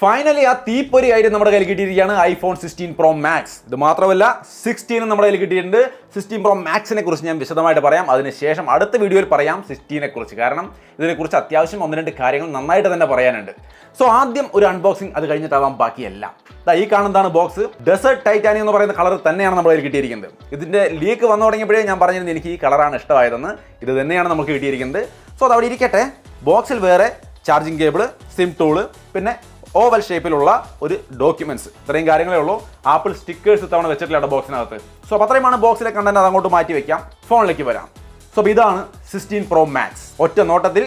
Finally ആ തീപ്പൊരിയായിട്ട് നമ്മുടെ കയ്യിൽ കിട്ടിയിരിക്കുകയാണ് ഐഫോൺ 16 Pro Max. ഇത് മാത്രമല്ല 16 നമ്മുടെ കയ്യിൽ കിട്ടിയിട്ടുണ്ട്. 16 Pro Maxനെ കുറിച്ച് ഞാൻ വിശദമായിട്ട് പറയാം. അതിനുശേഷം അടുത്ത വീഡിയോയിൽ പറയാം 16നെ കുറിച്ച്. കാരണം ഇതിനെക്കുറിച്ച് അത്യാവശ്യം 1-2 കാര്യങ്ങൾ നന്നായിട്ട് തന്നെ പറയാനുണ്ട്. സോ ആദ്യം ഒരു അൺബോക്സിംഗ്, അത് കഴിഞ്ഞിട്ടാവാം ബാക്കിയെല്ലാം. ഈ കാണുന്നതാണ് ബോക്സ്. ഡെസേർട്ട് ടൈറ്റാനിയം എന്ന് പറയുന്ന കളർ തന്നെയാണ് നമ്മുടെ കയ്യിൽ കിട്ടിയിരിക്കുന്നത്. ഇതിന്റെ ലീക്ക് വന്നു തുടങ്ങിയപ്പോഴേ ഞാൻ പറഞ്ഞിരുന്നത് എനിക്ക് ഈ കളറാണ് ഇഷ്ടമായതെന്ന്. ഇത് തന്നെയാണ് നമുക്ക് കിട്ടിയിരിക്കുന്നത്. സോ അത് അവിടെ ഇരിക്കട്ടെ. ബോക്സിൽ വേറെ ചാർജിങ് കേബിൾ, സിം ടൂള്, പിന്നെ ഓവൽ ഷേപ്പിലുള്ള ഒരു ഡോക്യുമെന്റ്സ്, ഇത്രയും കാര്യങ്ങളേ ഉള്ളൂ. ആപ്പിൾ സ്റ്റിക്കേഴ്സ് തവണ വെച്ചിട്ടില്ല ബോക്സിനകത്ത്. സോ അപ്പോൾ അത്രയുമാണ് ബോക്സിലെ കണ്ടന്റ്. അത് അങ്ങോട്ട് മാറ്റി വെക്കാം. ഫോണിലേക്ക് വരാം. സോ ഇതാണ് 16 Pro Max. ഒറ്റ നോട്ടത്തിൽ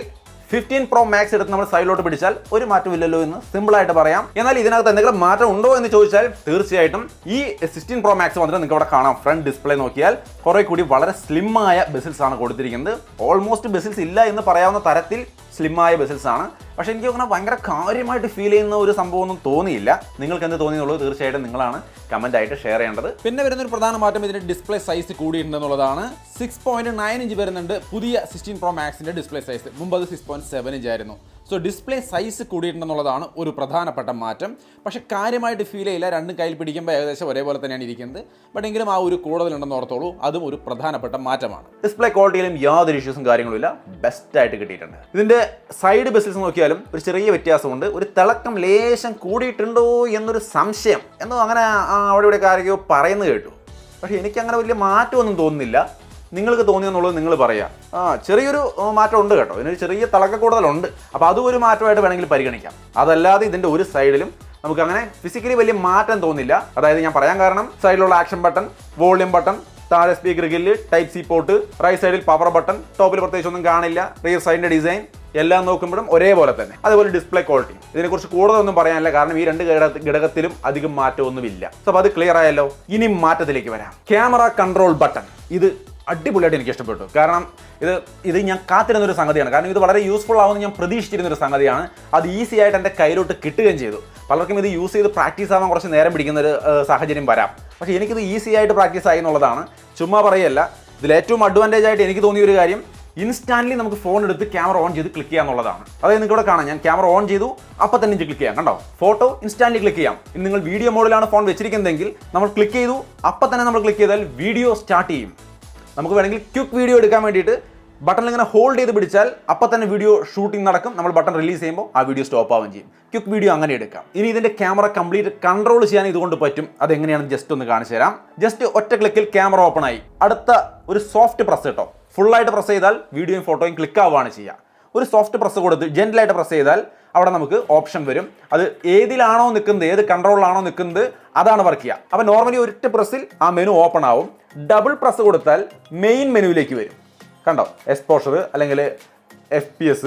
15 Pro Max എടുത്ത് നമ്മൾ സൈഡിലോട്ട് പിടിച്ചാൽ ഒരു മാറ്റമില്ലല്ലോ എന്ന് സിമ്പിളായിട്ട് പറയാം. എന്നാൽ ഇതിനകത്ത് എന്തെങ്കിലും മാറ്റം ഉണ്ടോ എന്ന് ചോദിച്ചാൽ തീർച്ചയായിട്ടും ഈ 16 Pro Max വന്നിട്ട് നിങ്ങൾക്ക് ഇവിടെ കാണാം. ഫ്രണ്ട് ഡിസ്പ്ലേ നോക്കിയാൽ കുറെ കൂടി വളരെ സ്ലിമ്മായ ബെസിൽസ് ആണ് കൊടുത്തിരിക്കുന്നത്. ഓൾമോസ്റ്റ് ബെസിൽസ് ഇല്ല എന്ന് പറയാവുന്ന തരത്തിൽ സ്ലിമ്മായ ബെസിൽസ് ആണ്. പക്ഷേ എനിക്ക് അങ്ങനെ ഭയങ്കര കാര്യമായിട്ട് ഫീൽ ചെയ്യുന്ന ഒരു സംഭവമൊന്നും തോന്നിയില്ല. നിങ്ങൾക്ക് എന്ത് തോന്നിയുള്ളൂ തീർച്ചയായിട്ടും നിങ്ങളാണ് കമന്റ് ആയിട്ട് ഷെയർ ചെയ്യേണ്ടത്. പിന്നെ വരുന്നൊരു പ്രധാന മാറ്റം ഇതിന്റെ ഡിസ്പ്ലേ സൈസ് കൂടിയിട്ടുണ്ടെന്നുള്ളതാണ്. 6.9 ഇഞ്ച് വരുന്നുണ്ട് പുതിയ 16 Pro Maxന്റെ ഡിസ്പ്ലേ സൈസ്. മുമ്പ് അത് 6.7 ഇഞ്ച് ആയിരുന്നു. സോ ഡിസ്പ്ലേ സൈസ് കൂടിയിട്ടുണ്ടെന്നുള്ളതാണ് ഒരു പ്രധാനപ്പെട്ട മാറ്റം. പക്ഷേ കാര്യമായിട്ട് ഫീൽ ചെയ്യില്ല. രണ്ടും കയ്യിൽ പിടിക്കുമ്പോൾ ഏകദേശം ഒരേപോലെ തന്നെയാണ് ഇരിക്കുന്നത്. ബട്ട് എങ്കിലും ആ ഒരു കൂടുതലുണ്ടെന്ന് ഓർത്തോളൂ. അതും ഒരു പ്രധാനപ്പെട്ട മാറ്റമാണ്. ഡിസ്പ്ലേ ക്വാളിറ്റിയിലും യാതൊരു ഇഷ്യൂസും കാര്യങ്ങളും ഇല്ല. ബെസ്റ്റ് ആയിട്ട് കിട്ടിയിട്ടുണ്ട്. ഇതിന്റെ സൈഡ് ബെസിൽസ് നോക്കിയാലും ഒരു ചെറിയ വ്യത്യാസമുണ്ട്. ഒരു തിളക്കം ലേശം കൂടിയിട്ടുണ്ടോ എന്നൊരു സംശയം എന്നോ അങ്ങനെ അവിടെ ഇവിടെ കാര്യമോ പറയുന്നത് കേട്ടു. പക്ഷേ എനിക്ക് അങ്ങനെ വലിയ മാറ്റമൊന്നും തോന്നുന്നില്ല. നിങ്ങൾക്ക് തോന്നിയെന്നുള്ളത് നിങ്ങൾ പറയാം. ചെറിയൊരു മാറ്റം ഉണ്ട് കേട്ടോ. ഇതിനൊരു ചെറിയ തിളക്ക കൂടുതലുണ്ട്. അപ്പോൾ അതും ഒരു മാറ്റമായിട്ട് വേണമെങ്കിൽ പരിഗണിക്കാം. അതല്ലാതെ ഇതിൻ്റെ ഒരു സൈഡിലും നമുക്ക് അങ്ങനെ ഫിസിക്കലി വലിയ മാറ്റം തോന്നില്ല. അതായത് ഞാൻ പറയാൻ കാരണം സൈഡിലുള്ള ആക്ഷൻ ബട്ടൺ, വോളിയം ബട്ടൺ, താഴെ speaker grill, type C port, right സൈഡിൽ പവർ ബട്ടൺ, ടോപ്പിൽ പ്രത്യേകിച്ച് ഒന്നും കാണില്ല. റിയർ സൈഡിൻ്റെ ഡിസൈൻ എല്ലാം നോക്കുമ്പോഴും ഒരേപോലെ തന്നെ. അതുപോലെ ഡിസ്പ്ലേ ക്വാളിറ്റി ഇതിനെക്കുറിച്ച് കൂടുതലൊന്നും പറയാനില്ല. കാരണം ഈ രണ്ട് ഘടകത്തിലും അധികം മാറ്റമൊന്നുമില്ല. അപ്പോൾ അത് ക്ലിയർ ആയല്ലോ. ഇനി മാറ്റത്തിലേക്ക് വരാം. ക്യാമറ കൺട്രോൾ ബട്ടൺ ഇത് അടിപൊളിയായിട്ട് എനിക്ക് ഇഷ്ടപ്പെട്ടു. കാരണം ഇത് ഞാൻ കാത്തിരുന്നൊരു സംഗതിയാണ്. കാരണം ഇത് വളരെ യൂസ്ഫുൾ ആവുമെന്ന് ഞാൻ പ്രതീക്ഷിച്ചിരുന്നൊരു സംഗതിയാണ്. അത് ഈസി ആയിട്ട് എൻ്റെ കയ്യിലോട്ട് കിട്ടുകയും ചെയ്തു. പലർക്കും ഇത് യൂസ് ചെയ്ത് പ്രാക്ടീസ് ആവാൻ കുറച്ച് നേരം പിടിക്കുന്നൊരു സാഹചര്യം വരാം. പക്ഷേ എനിക്കിത് ഈസി ആയിട്ട് പ്രാക്ടീസ് ആയി എന്നുള്ളതാണ്. ചുമ്മാ പറയല്ല. ഇതിൽ ഏറ്റവും അഡ്വാൻറ്റേജ് ആയിട്ട് എനിക്ക് തോന്നിയ ഒരു കാര്യം ഇൻസ്റ്റാന്റ്ലി നമുക്ക് ഫോൺ എടുത്ത് ക്യാമറ ഓൺ ചെയ്ത് ക്ലിക്ക് ചെയ്യാന്നുള്ളതാണ്. അതായത് നിങ്ങൾക്ക് ഇവിടെ കാണാം, ഞാൻ ക്യാമറ ഓൺ ചെയ്തു, അപ്പം തന്നെ ക്ലിക്ക് ചെയ്യാം. കണ്ടോ, ഫോട്ടോ ഇൻസ്റ്റാന്റ്ലി ക്ലിക്ക് ചെയ്യാം. ഇനി നിങ്ങൾ വീഡിയോ മോഡിലാണ് ഫോൺ വെച്ചിരിക്കുന്നതെങ്കിൽ നമ്മൾ ക്ലിക്ക് ചെയ്തു, അപ്പം തന്നെ നമ്മൾ ക്ലിക്ക് ചെയ്താൽ വീഡിയോ സ്റ്റാർട്ട് ചെയ്യും. നമുക്ക് വേണമെങ്കിൽ ക്വിക്ക് വീഡിയോ എടുക്കാൻ വേണ്ടിയിട്ട് ബട്ടൺ ഇങ്ങനെ ഹോൾഡ് ചെയ്ത് പിടിച്ചാൽ അപ്പം തന്നെ വീഡിയോ ഷൂട്ടിംഗ് നടക്കും. നമ്മൾ ബട്ടൺ റിലീസ് ചെയ്യുമ്പോൾ ആ വീഡിയോ സ്റ്റോപ്പ് ആവുകയും ചെയ്യും. ക്വിക്ക് വീഡിയോ അങ്ങനെ എടുക്കാം. ഇനി ഇതിൻ്റെ ക്യാമറ കംപ്ലീറ്റ് കൺട്രോൾ ചെയ്യാൻ ഇതുകൊണ്ട് പറ്റും. അതെങ്ങനെയാണെന്ന് ജസ്റ്റ് ഒന്ന് കാണിച്ചു തരാം. ജസ്റ്റ് ഒറ്റ ക്ലിക്കിൽ ക്യാമറ ഓപ്പൺ ആയി. അടുത്ത ഒരു സോഫ്റ്റ് പ്രസ് കേട്ടോ. ഫുള്ളായിട്ട് പ്രസ് ചെയ്താൽ വീഡിയോയും ഫോട്ടോയും ക്ലിക്ക് ആവുകയാണ് ചെയ്യുക. ഒരു സോഫ്റ്റ് പ്രസ് കൊടുത്ത് ജെന്റിലായിട്ട് പ്രസ് ചെയ്താൽ അവിടെ നമുക്ക് ഓപ്ഷൻ വരും. അത് ഏതിലാണോ നിൽക്കുന്നത്, ഏത് കൺട്രോളിലാണോ നിൽക്കുന്നത് അതാണ് വർക്ക് ചെയ്യുക. അപ്പോൾ നോർമലി ഒറ്റ പ്രസ്സിൽ ആ മെനു ഓപ്പൺ ആവും. ഡബിൾ പ്രസ് കൊടുത്താൽ മെയിൻ മെനുവിലേക്ക് വരും. കണ്ടോ, എക്സ്പോഷർ അല്ലെങ്കിൽ FPS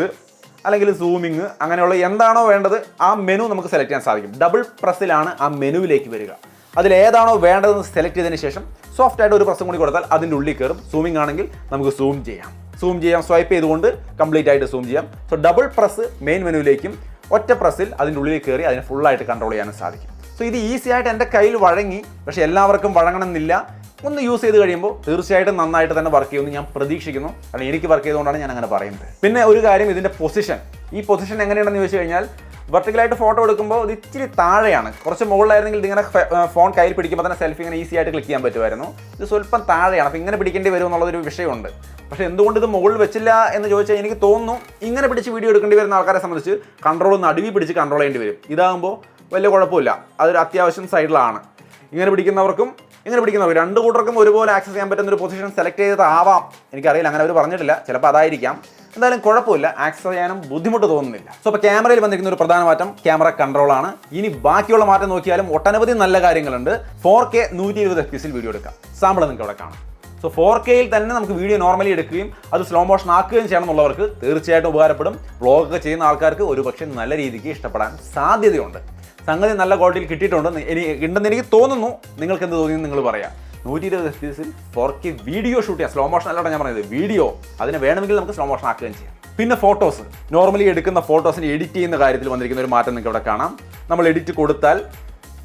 അല്ലെങ്കിൽ സൂമിങ് അങ്ങനെയുള്ള എന്താണോ വേണ്ടത് ആ മെനു നമുക്ക് സെലക്ട് ചെയ്യാൻ സാധിക്കും. ഡബിൾ പ്രസ്സിലാണ് ആ മെനുവിലേക്ക് വരിക. അതിലേതാണോ വേണ്ടതെന്ന് സെലക്ട് ചെയ്തതിന് ശേഷം സോഫ്റ്റ് ആയിട്ട് ഒരു പ്രസ്സും കൂടി കൊടുത്താൽ അതിൻ്റെ ഉള്ളിൽ കയറും. സൂമിംഗ് ആണെങ്കിൽ നമുക്ക് സൂം ചെയ്യാം. സ്വൈപ്പ് ചെയ്തുകൊണ്ട് കംപ്ലീറ്റ് ആയിട്ട് സൂം ചെയ്യാം. സോ ഡബിൾ പ്രസ് മെയിൻ മെനുവിലേക്കും ഒറ്റ പ്രസ്സിൽ അതിൻ്റെ ഉള്ളിൽ കയറി അതിനെ ഫുള്ളായിട്ട് കൺട്രോൾ ചെയ്യാനും സാധിക്കും. സോ ഇത് ഈസി ആയിട്ട് എൻ്റെ കയ്യിൽ വഴങ്ങി. പക്ഷേ എല്ലാവർക്കും വഴങ്ങണമെന്നില്ല. ഒന്ന് യൂസ് ചെയ്ത് കഴിയുമ്പോൾ തീർച്ചയായിട്ടും നന്നായിട്ട് തന്നെ വർക്ക് ചെയ്യുമെന്ന് ഞാൻ പ്രതീക്ഷിക്കുന്നു. അല്ലെങ്കിൽ എനിക്ക് വർക്ക് ചെയ്തുകൊണ്ടാണ് ഞാൻ അങ്ങനെ പറയുന്നത്. പിന്നെ ഒരു കാര്യം, ഇതിൻ്റെ പൊസിഷൻ. ഈ പൊസിഷൻ എങ്ങനെയാണെന്ന് ചോദിച്ചു കഴിഞ്ഞാൽ വെർട്ടിക്കലായിട്ട് ഫോട്ടോ എടുക്കുമ്പോൾ ഇത് ഇച്ചിരി താഴെയാണ്. കുറച്ച് മുകളിലായിരുന്നെങ്കിൽ ഇതിങ്ങനെ ഫോൺ കയ്യിൽ പിടിക്കുമ്പോൾ തന്നെ സെൽഫി ഇങ്ങനെ ഈസി ആയിട്ട് ക്ലിക്ക് ചെയ്യാൻ പറ്റുമായിരുന്നു. ഇത് സ്വല്പം താഴെയാണ്. അപ്പോൾ ഇങ്ങനെ പിടിക്കേണ്ടി വരും എന്നുള്ളതൊരു വിഷയമുണ്ട്. പക്ഷേ എന്തുകൊണ്ട് ഇത് മുകളിൽ വെച്ചില്ല എന്ന് ചോദിച്ചാൽ എനിക്ക് തോന്നുന്നു ഇങ്ങനെ പിടിച്ച് വീഡിയോ എടുക്കേണ്ടി വരുന്ന ആൾക്കാരെ സംബന്ധിച്ച് കൺട്രോൾ നടുവി പിടിച്ച് കൺട്രോൾ ചെയ്യേണ്ടി വരും. ഇതാകുമ്പോൾ വലിയ കുഴപ്പമില്ല. അതൊരു അത്യാവശ്യം സൈഡിലാണ്. ഇങ്ങനെ പിടിക്കുന്നവർക്കും രണ്ട് കൂട്ടർക്കും ഒരുപോലെ ആക്സസ് ചെയ്യാൻ പറ്റുന്ന ഒരു പൊസിഷൻ സെലക്ട് ചെയ്തതാവാം. എനിക്കറിയില്ല, അങ്ങനെ അവർ പറഞ്ഞിട്ടില്ല. ചിലപ്പോൾ അതായിരിക്കാം. എന്തായാലും കുഴപ്പമില്ല, ആക്സസ് ചെയ്യാനും ബുദ്ധിമുട്ട് തോന്നുന്നില്ല. സോ അപ്പോൾ ക്യാമറയിൽ വന്നിരിക്കുന്ന ഒരു പ്രധാന മാറ്റം ക്യാമറ കൺട്രോളാണ്. ഇനി ബാക്കിയുള്ള മാറ്റം നോക്കിയാലും ഒട്ടനവധി നല്ല കാര്യങ്ങളുണ്ട്. 4K 120 FPS വീഡിയോ എടുക്കാം. സാമ്പിൾ നിങ്ങൾക്ക് ഇവിടെ കാണാം. സോ 4Kയിൽ തന്നെ നമുക്ക് വീഡിയോ നോർമലി എടുക്കുകയും അത് സ്ലോ മോഷൻ ആക്കുകയും ചെയ്യണം എന്നുള്ളവർക്ക് തീർച്ചയായിട്ടും ഉപകാരപ്പെടും. വ്ളോഗൊക്കെ ചെയ്യുന്ന ആൾക്കാർക്ക് ഒരുപക്ഷെ നല്ല രീതിക്ക് ഇഷ്ടപ്പെടാൻ സാധ്യതയുണ്ട്. സംഗതി നല്ല ക്വാളിറ്റിയിൽ കിട്ടിയിട്ടുണ്ട്. ഉണ്ടെന്ന് എനിക്ക് തോന്നുന്നു. നിങ്ങൾക്ക് എന്ത് തോന്നിയെന്ന് നിങ്ങൾ പറയാം. 120 FPS 4K വീഡിയോ ഷൂട്ട് ചെയ്യാം. സ്ലോ മോഷൻ അല്ലോടെ ഞാൻ പറയുന്നത്, വീഡിയോ. അതിന് വേണമെങ്കിൽ നമുക്ക് സ്ലോ മോഷൻ ആക്കുകയും ചെയ്യാം. പിന്നെ ഫോട്ടോസ്, നോർമലി എടുക്കുന്ന ഫോട്ടോസിന് എഡിറ്റ് ചെയ്യുന്ന കാര്യത്തിൽ വന്നിരിക്കുന്ന ഒരു മാറ്റം നിങ്ങൾക്ക് ഇവിടെ കാണാം. നമ്മൾ എഡിറ്റ് കൊടുത്താൽ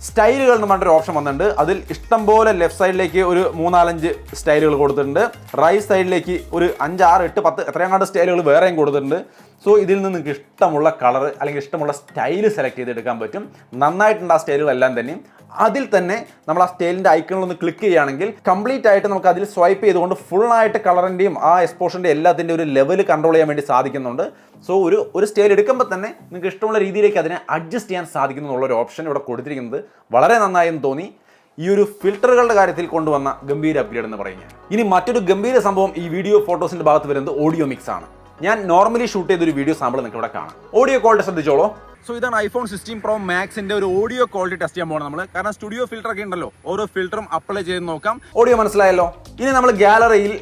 സ്റ്റൈലുകൾ എന്ന് പറഞ്ഞൊരു ഓപ്ഷൻ വന്നിട്ടുണ്ട്. അതിൽ ഇഷ്ടംപോലെ ലെഫ്റ്റ് സൈഡിലേക്ക് ഒരു 3-4-5 സ്റ്റൈലുകൾ കൊടുത്തിട്ടുണ്ട്. റൈറ്റ് സൈഡിലേക്ക് ഒരു 5, 6, 8, 10 എത്രയാണ്ട് സ്റ്റൈലുകൾ വേറെയും കൊടുത്തിട്ടുണ്ട്. സോ ഇതിൽ നിന്ന് നിങ്ങൾക്ക് ഇഷ്ടമുള്ള കളർ അല്ലെങ്കിൽ ഇഷ്ടമുള്ള സ്റ്റൈൽ സെലക്ട് ചെയ്തെടുക്കാൻ പറ്റും. നന്നായിട്ടുണ്ട് ആ സ്റ്റൈലുകളെല്ലാം തന്നെയും. അതിൽ തന്നെ നമ്മൾ ആ സ്റ്റൈലിൻ്റെ ഐക്കണിലൊന്ന് ക്ലിക്ക് ചെയ്യുകയാണെങ്കിൽ കംപ്ലീറ്റ് ആയിട്ട് നമുക്ക് അതിൽ സ്വൈപ്പ് ചെയ്തുകൊണ്ട് ഫുള്ളായിട്ട് കളറിൻ്റെയും ആ എക്സ്പോഷൻ്റെ എല്ലാത്തിൻ്റെ ഒരു ലെവൽ കൺട്രോൾ ചെയ്യാൻ വേണ്ടി സാധിക്കുന്നുണ്ട്. സോ ഒരു സ്റ്റൈൽ എടുക്കുമ്പോൾ തന്നെ നിങ്ങൾക്ക് ഇഷ്ടമുള്ള രീതിയിലേക്ക് അതിനെ അഡ്ജസ്റ്റ് ചെയ്യാൻ സാധിക്കുന്നു എന്നുള്ളൊരു ഓപ്ഷൻ ഇവിടെ കൊടുത്തിരിക്കുന്നത് വളരെ നന്നായെന്ന് തോന്നി. ഈ ഒരു ഫിൽറ്ററുകളുടെ കാര്യത്തിൽ കൊണ്ടുവന്ന ഗംഭീര അപ്ഗ്രേഡ് എന്ന് പറയുന്നത്. ഇനി മറ്റൊരു ഗംഭീര സംഭവം ഈ വീഡിയോ ഫോട്ടോസിൻ്റെ ഭാഗത്ത് വരുന്നത് ഓഡിയോ മിക്സ് ആണ്. ഞാൻ നോർമലി ഷൂട്ട് ചെയ്തൊരു വീഡിയോ സാമ്പിൾ നിങ്ങൾക്ക് ഇവിടെ കാണാം. ഓഡിയോ ക്വാളിറ്റി ശ്രദ്ധിച്ചോളൂ. സോ ഇതാണ് ഐഫോൺ 16 Pro Maxന്റെ ഒരു ഓഡിയോ ക്വാളിറ്റി ടെസ്റ്റ് ചെയ്യാൻ പോകുന്നത് നമ്മൾ. കാരണം സ്റ്റുഡിയോ ഫിൽറ്റർ ഒക്കെ ഉണ്ടല്ലോ, ഓരോ ഫിൽറ്ററും അപ്ലൈ ചെയ്ത് നോക്കാം. ഓഡിയോ മനസ്സിലായല്ലോ. ഇനി നമ്മൾ ഗാലറിയിൽ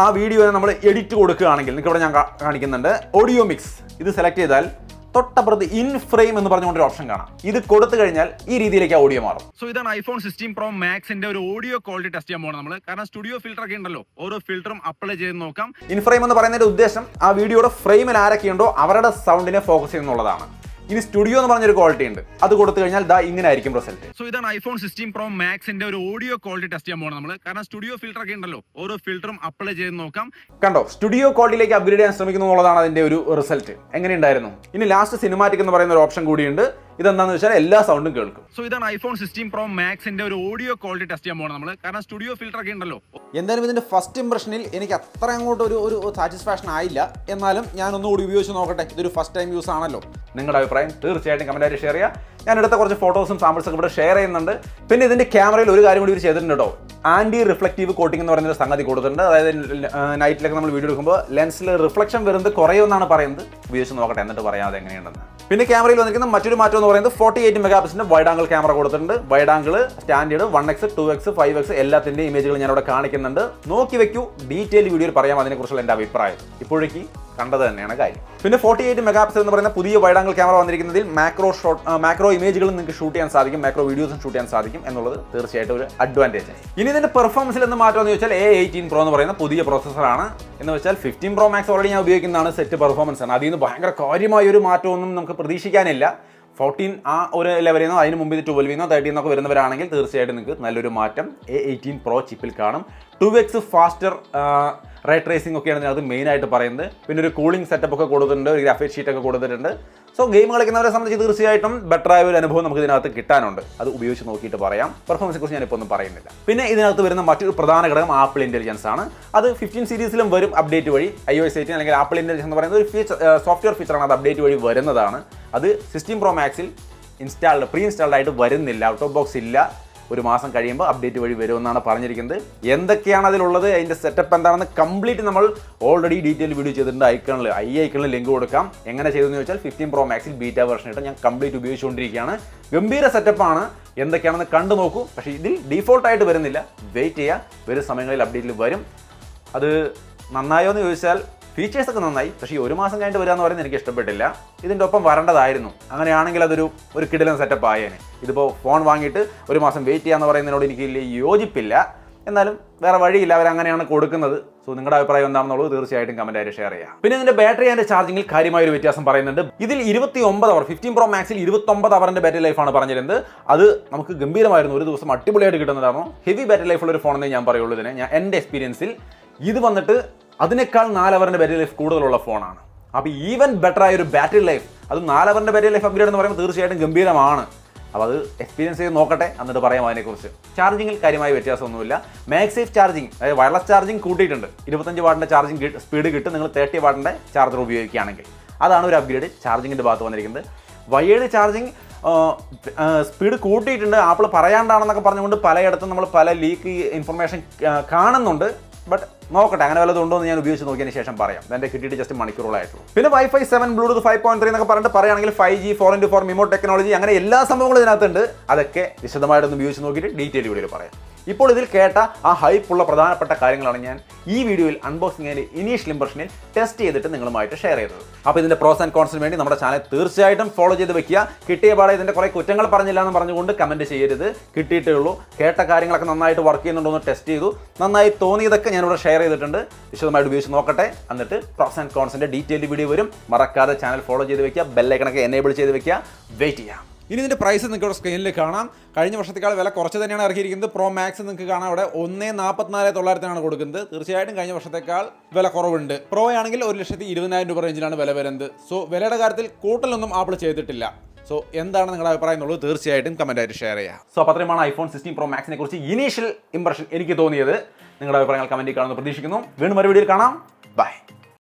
ആ വീഡിയോ നമ്മൾ എഡിറ്റ് കൊടുക്കുകയാണെങ്കിൽ നിങ്ങൾക്ക് ഇവിടെ ഞാൻ കാണിക്കുന്നുണ്ട് ഓഡിയോ മിക്സ്. ഇത് സെലക്ട് ചെയ്താൽ തൊട്ടപ്പുറത്ത് ഇൻ ഫ്രെയിം എന്ന് പറഞ്ഞുകൊണ്ട് ഒരു ഓപ്ഷൻ കാണാം. ഇത് കൊടുത്തു കഴിഞ്ഞാൽ ഈ രീതിയിലേക്ക് ഓഡിയോ മാറും. സോ ഇതാണ് ഐഫോൺ 16 Pro Maxന്റെ ഒരു ഓഡിയോ ക്വാളിറ്റി ടെസ്റ്റ് ചെയ്യാൻ പോകുന്നത് നമ്മൾ. കാരണം സ്റ്റുഡിയോ ഫിൽറ്റർ ഒക്കെ ഉണ്ടല്ലോ, ഓരോ ഫിൽറ്ററും അപ്ലൈ ചെയ്ത് നോക്കാം. ഇൻ ഫ്രെയിം എന്ന് പറയുന്നതിന്റെ ഉദ്ദേശം ആ വീഡിയോയുടെ ഫ്രെയിമിൽ ആരൊക്കെയുണ്ടോ അവരുടെ സൗണ്ടിനെ ഫോക്കസ് ചെയ്യുന്നുള്ളതാണ്. ഇനി സ്റ്റുഡിയോ എന്ന് പറഞ്ഞൊരു ക്വാളിറ്റി ഉണ്ട്, അത് കൊടുത്തു കഴിഞ്ഞാൽ ഇങ്ങനെ ആയിരിക്കും റിസൾട്ട്. സോ ഇതാണ് ഐഫോൺ 16 Pro Maxന്റെ ഒരു ഓഡിയോ ക്വാളിറ്റി ടെസ്റ്റ് ചെയ്യാൻ പോകുന്നത് നമ്മൾ. കാരണം സ്റ്റുഡിയോ ഫിൽറ്റർ ഒക്കെ ഉണ്ടല്ലോ, ഓരോ ഫിൽറ്ററും അപ്ലൈ ചെയ്ത് നോക്കാം. കണ്ടോ, സ്റ്റുഡിയോ ക്വാളിറ്റിയിലേക്ക് അപ്ഗ്രേഡ് ചെയ്യാൻ ശ്രമിക്കുന്നു എന്നുള്ളതാണ് അതിന്റെ ഒരു റിസൾട്ട്. എങ്ങനെയുണ്ടായിരുന്നു? ഇനി ലാസ്റ്റ് സിനിമാറ്റിക് എന്ന് പറയുന്ന ഒരു ഓപ്ഷൻ കൂടിയുണ്ട്. ഇതെന്താണെന്ന് വെച്ചാൽ എല്ലാ സൗണ്ടും കേൾക്കും. സോ ഇതാണ് ഐഫോൺ 16 Pro Maxന്റെ ഒരു ഓഡിയോ ക്വാളിറ്റി ടെസ്റ്റ് ചെയ്യാൻ പോകുന്നത് നമ്മൾ. കാരണം സ്റ്റുഡിയോ ഫിൽറ്റർ ഒക്കെ ഉണ്ടല്ലോ. എന്തായാലും ഇതിന്റെ ഫസ്റ്റ് ഇംപ്രഷനിൽ എനിക്ക് അത്ര അങ്ങോട്ട് ഒരു സാറ്റിസ്ഫാക്ഷൻ ആയില്ല. എന്നാലും ഞാൻ ഒന്നുകൂടി ഉപയോഗിച്ച് നോക്കട്ടെ. ഇതൊരു ഫസ്റ്റ് ടൈം യൂസ് ആണല്ലോ. നിങ്ങളുടെ അഭിപ്രായം തീർച്ചയായിട്ടും കമന്റായിട്ട് ഷെയർ ചെയ്യുക. ഞാൻ എടുത്ത കുറച്ച് ഫോട്ടോസും സാമ്പിൾസ് ഒക്കെ ഇവിടെ ഷെയർ ചെയ്യുന്നുണ്ട്. പിന്നെ ഇതിന്റെ ക്യാമറയിൽ ഒരു കാര്യം കൂടി ഇവർ ചെയ്തിട്ടുണ്ട് കേട്ടോ. ആന്റി റിഫ്ലക്റ്റീവ് കോട്ടിംഗ് എന്ന് പറയുന്ന ഒരു സംഗതി കൊടുത്തിട്ടുണ്ട്. അതായത് നൈറ്റിലൊക്കെ നമ്മൾ വീഡിയോ എടുക്കുമ്പോൾ ലെൻസിൽ റിഫ്ലക്ഷൻ വരുന്നത് കുറയുമെന്നാണ് പറയുന്നത്. ഉപയോഗിച്ച് നോക്കട്ടെ, എന്നിട്ട് പറയാം അത് എങ്ങനെയുണ്ടെന്ന്. പിന്നെ ക്യാമറയിൽ വന്നിരിക്കുന്ന മറ്റൊരു മാറ്റം എന്ന് പറയുന്നത് 48 മെഗാ പിക്സലിന്റെ വൈഡ് ആംഗിൾ ക്യാമറ കൊടുത്തിട്ടുണ്ട്. Wide angle standard 1x 2x 5x എല്ലാത്തിന്റെ ഇമേജുകൾ ഞാൻ ഇവിടെ കാണിക്കുന്നുണ്ട്. നോക്കി വെക്കൂ, ഡീറ്റെയിൽ വീഡിയോയിൽ പറയാം അതിനെക്കുറിച്ചുള്ള എൻ്റെ അഭിപ്രായം. ഇപ്പോഴേക്ക് കണ്ടത് തന്നെയാണ് കാര്യം. പിന്നെ 48 മെഗാ പിക്സൽ എന്ന് പറയുന്ന പുതിയ വൈഡ് ആംഗിൾ ക്യാമറ വന്നിരിക്കുന്നതിൽ മാക്രോ ഇമേജുകളും നിങ്ങൾക്ക് ഷൂട്ട് ചെയ്യാൻ സാധിക്കും, മാക്രോ വീഡിയോസും ഷൂട്ട് ചെയ്യാൻ സാധിക്കും എന്നുള്ളത് തീർച്ചയായിട്ടും ഒരു അഡ്വാൻറ്റേജ് ആണ്. ഇനി ഇതിന്റെ പെർഫോമൻസിൽ എന്ന് മാറ്റം എന്ന് വെച്ചാൽ A18 Pro എന്ന് പറയുന്ന പുതിയ പ്രോസസ്സറാണ്. എന്ന് വെച്ചാൽ 15 Pro Max ഓൾറെഡി ഞാൻ ഉപയോഗിക്കുന്നതാണ്, സെറ്റ് പെർഫോമൻസ് ആണ്. അതിൽ നിന്ന് ഭയങ്കര കാര്യമായ ഒരു മാറ്റമൊന്നും നമുക്ക് പ്രതീക്ഷിക്കാനില്ല. 14 ആ ഒരു ലെവലിൽ നിന്നോ അതിന് മുമ്പ് 12 13 വരുന്നവരാണെങ്കിൽ തീർച്ചയായിട്ടും നിങ്ങൾക്ക് നല്ലൊരു മാറ്റം A18 Pro ചിപ്പിൽ കാണും. 2x ഫാസ്റ്റർ റേ ട്രേസിംഗ് ഒക്കെയാണ് ഇതിനകത്ത് മെയിനായിട്ട് പറയുന്നത്. പിന്നെ ഒരു കൂളിംഗ് സെറ്റപ്പ് ഒക്കെ കൊടുത്തിട്ടുണ്ട്, ഒരു ഗ്രാഫിക്സ് ഷീറ്റ് ഒക്കെ കൊടുത്തിട്ടുണ്ട്. സോ ഗെയിം കളിക്കുന്നവരെ സംബന്ധിച്ച് തീർച്ചയായിട്ടും ബെറ്റർ ആയ ഒരു അനുഭവം നമുക്ക് ഇതിനകത്ത് കിട്ടാനുണ്ട്. അത് ഉപയോഗിച്ച് നോക്കിയിട്ട് പറയാം. പെർഫോമൻസിനെ കുറിച്ച് ഞാനിപ്പോൾ ഒന്നും പറയുന്നില്ല. പിന്നെ ഇതിനകത്ത് വരുന്ന മറ്റൊരു പ്രധാന ഘടകം ആപ്പിൾ ഇൻ്റലിജൻസ് ആണ്. അത് 15 സീരീസിലും വരും അപ്ഡേറ്റ് വഴി. iOS 18 അല്ലെങ്കിൽ ആപ്പിൾ ഇൻ്റലിജൻസ് എന്ന് പറയുന്ന ഒരു സോഫ്റ്റ്വെയർ ഫീച്ചറാണ്. അത് അപ്ഡേറ്റ് വഴി വരുന്നതാണ്. അത് 16 Pro Maxൽ പ്രീ ഇൻസ്റ്റാൾഡ് ആയിട്ട് വരുന്നില്ല, ഔട്ട് ഓഫ് ബോക്സ് ഇല്ല. ഒരു മാസം കഴിയുമ്പോൾ അപ്ഡേറ്റ് വഴി വരുമെന്നാണ് പറഞ്ഞിരിക്കുന്നത്. എന്തൊക്കെയാണ് അതിലുള്ളത്, അതിൻ്റെ സെറ്റപ്പ് എന്താണെന്ന് കംപ്ലീറ്റ് നമ്മൾ ഓൾറെഡി ഡീറ്റെയിൽ വീഡിയോ ചെയ്തിട്ടുണ്ട്. ഐക്കണിൽ ലിങ്ക് കൊടുക്കാം. എങ്ങനെ ചെയ്തെന്ന് ചോദിച്ചാൽ 15 Pro Maxൽ ബീറ്റ വെർഷൻ ഇട്ട് ഞാൻ കംപ്ലീറ്റ് ഉപയോഗിച്ചുകൊണ്ടിരിക്കുകയാണ്. ഗംഭീര സെറ്റപ്പാണ്, എന്തൊക്കെയാണെന്ന് കണ്ടു നോക്കൂ. പക്ഷേ ഇതിൽ ഡീഫോൾട്ടായിട്ട് വരുന്നില്ല, വെയിറ്റ് ചെയ്യുക, വരും സമയങ്ങളിൽ അപ്ഡേറ്റിൽ വരും. അത് നന്നായോ എന്ന് ചോദിച്ചാൽ ഫീച്ചേഴ്സ് ഒക്കെ നന്നായി, പക്ഷേ ഈ ഒരു മാസം കഴിഞ്ഞിട്ട് വരിക എന്ന് പറയുന്നത് എനിക്ക് ഇഷ്ടപ്പെട്ടില്ല. ഇതിൻ്റെ ഒപ്പം വരേണ്ടതായിരുന്നു. അങ്ങനെയാണെങ്കിൽ ഒരു കിടിലൻ സെറ്റപ്പ് ആയേനെ. ഇതിപ്പോൾ ഫോൺ വാങ്ങിയിട്ട് ഒരു മാസം വെയിറ്റ് ചെയ്യാന്ന് പറയുന്നതിനോട് എനിക്ക് യോജിപ്പില്ല. എന്നാലും വേറെ വഴിയില്ല, അവരങ്ങനെയാണ് കൊടുക്കുന്നത്. സോ നിങ്ങളുടെ അഭിപ്രായം എന്താണെന്നുള്ളത് തീർച്ചയായിട്ടും കമൻറ്റായിട്ട് ഷെയർ ചെയ്യാം. പിന്നെ ഇതിൻ്റെ ബാറ്ററി ആൻഡ് ചാർജിങ്ങിൽ കാര്യമായ ഒരു വ്യത്യാസം പറയുന്നുണ്ട്. ഇതിൽ 29 അവർ 15 Pro Maxൽ 29 അവറിൻ്റെ ബാറ്ററി ലൈഫാണ് പറഞ്ഞിരുന്നത്. അത് നമുക്ക് ഗംഭീരമായിരുന്നു, ഒരു ദിവസം അടിപൊളിയായിട്ട് കിട്ടുന്നതാണോ. ഹെവി ബാറ്ററി ലൈഫുള്ള ഒരു ഫോണെന്നേ ഞാൻ പറയുള്ളൂ ഇതിനെ. എൻ്റെ എക്സ്പീരിയൻസിൽ ഇത് വന്നിട്ട് അതിനേക്കാൾ 4 അവറിൻ്റെ ബാറ്ററി ലൈഫ് കൂടുതലുള്ള ഫോണാണ്. അപ്പോൾ ഈവൻ ബെറ്റർ ആയ ഒരു ബാറ്ററി ലൈഫ്, അത് 4 അവറിൻ്റെ ബാറ്ററി ലൈഫ് അപ്ഗ്രേഡ് എന്ന് പറയുമ്പോൾ തീർച്ചയായിട്ടും ഗംഭീരമാണ്. അപ്പോൾ അത് എക്സ്പീരിയൻസ് ചെയ്ത് നോക്കട്ടെ, എന്നിട്ട് പറയാം അതിനെക്കുറിച്ച്. ചാർജിങ്ങിൽ കാര്യമായ വ്യത്യാസമൊന്നുമില്ല. മാക്സേഫ് ചാർജിങ്, അതായത് വയർലെസ് ചാർജിങ് കൂട്ടിയിട്ടുണ്ട്. 25 വാട്ടിൻ്റെ ചാർജിങ് സ്പീഡ് കിട്ടും നിങ്ങൾ 30 വാട്ടിൻ്റെ ചാർജർ ഉപയോഗിക്കുകയാണെങ്കിൽ. അതാണ് ഒരു അപ്ഗ്രേഡ് ചാർജിങ്ങിൻ്റെ ഭാഗത്ത് വന്നിരിക്കുന്നത്. വയേർഡ് ചാർജിങ് സ്പീഡ് കൂട്ടിയിട്ടുണ്ട്. ആപ്പിൾ പറയാണ്ടാണെന്നൊക്കെ പറഞ്ഞുകൊണ്ട് പലയിടത്തും നമ്മൾ പല ലീക്ക് ഇൻഫർമേഷൻ കാണുന്നുണ്ട്. ബട്ട് നോക്കട്ടെ, അങ്ങനെ വല്ലതും ഉണ്ടോ എന്ന് ഞാൻ ഉപയോഗിച്ച് നോക്കിയതിന് ശേഷം പറയാം. എൻ്റെ കിട്ടിയിട്ട് ജസ്റ്റ് മണിക്കൂറുകളായിട്ടുള്ളൂ. പിന്നെ Wi-Fi 7 Bluetooth 5.3 എന്നൊക്കെ പറഞ്ഞിട്ട് പറയുകയാണെങ്കിൽ 5G 4x4 മിമോ ടെക്നോളജി അങ്ങനെ എല്ലാ സംഭവങ്ങളും ഇതിനകത്തുണ്ട്. അതൊക്കെ വിശദമായിട്ടൊന്ന് ഉപയോഗിച്ച് നോക്കിയിട്ട് ഡീറ്റെയിൽ വീഡിയോയിൽ പറയാം. ഇപ്പോൾ ഇതിൽ കേട്ട ആ ഹൈപ്പുള്ള പ്രധാനപ്പെട്ട കാര്യങ്ങളാണ് ഞാൻ ഈ വീഡിയോയിൽ അൺബോക്സിംഗിൽ ഇനീഷ്യൽ ഇംപ്രഷനിൽ ടെസ്റ്റ് ചെയ്തിട്ട് നിങ്ങളുമായിട്ട് ഷെയർ ചെയ്തത്. അപ്പോൾ ഇതിൻ്റെ പ്രോസ് ആൻഡ് കോൺസിന് വേണ്ടി നമ്മുടെ ചാനൽ തീർച്ചയായിട്ടും ഫോളോ ചെയ്ത് വെക്കുക. കിട്ടിയ പാടെ ഇതിൻ്റെ കുറേ കുറ്റങ്ങൾ പറഞ്ഞില്ല എന്ന് പറഞ്ഞുകൊണ്ട് കമൻറ്റ് ചെയ്യരുത്. കിട്ടിയിട്ടേ ഉള്ളൂ. കേട്ട കാര്യങ്ങളൊക്കെ നന്നായിട്ട് വർക്ക് ചെയ്യുന്നുണ്ടോ എന്ന് ടെസ്റ്റ് ചെയ്തു. നന്നായി തോന്നിയതൊക്കെ ഞാനിവിടെ ഷെയർ ചെയ്തിട്ടുണ്ട്. വിശദമായിട്ട് ഉപയോഗിച്ച് നോക്കട്ടെ, എന്നിട്ട് പ്രോസ് ആൻഡ് കോൺസിൻ്റെ ഡീറ്റെയിൽഡ് വീഡിയോ വരും. മറക്കാതെ ചാനൽ ഫോളോ ചെയ്ത് വെക്കുക, ബെല്ലൈക്കണൊക്കെ എനേബിൾ ചെയ്ത് വെക്കുക. വെയിറ്റ് ചെയ്യാം. ഇനി ഇതിൻ്റെ പ്രൈസ് നിങ്ങൾക്ക് ഇവിടെ സ്ക്രീനിൽ കാണാം. കഴിഞ്ഞ വർഷത്തേക്കാൾ വില കുറച്ച് തന്നെയാണ് ഇറക്കിയിരിക്കുന്നത്. പ്രോ മാക്സ് നിങ്ങൾക്ക് കാണാം അവിടെ 1,44,900 കൊടുക്കുന്നത്. തീർച്ചയായിട്ടും കഴിഞ്ഞ വർഷത്തേക്കാൾ വില കുറവുണ്ട്. പ്രോ ആണെങ്കിൽ 1,20,000 രൂപ റേഞ്ചിലാണ് വില വരുന്നത്. സോ വിലയുടെ കാര്യത്തിൽ കൂട്ടലൊന്നും ആപ്പിൾ ചെയ്തിട്ടില്ല. സോ എന്താണ് നിങ്ങളുടെ അഭിപ്രായം എന്നുള്ളത് തീർച്ചയായിട്ടും കമൻറ്റായിട്ട് ഷെയർ ചെയ്യുക. സോ അപ്പോൾ അത്രയുമാണ് ഐഫോൺ 16 പ്രോ മാക്സിനെ കുറിച്ച് ഇനീഷ്യൽ ഇംപ്രഷൻ എനിക്ക് തോന്നിയത്. നിങ്ങളുടെ അഭിപ്രായങ്ങൾ കമൻറ്റിൽ കാണുമെന്ന് പ്രതീക്ഷിക്കുന്നു. വീണ്ടും ഒരു വീഡിയോയിൽ കാണാം. ബൈ.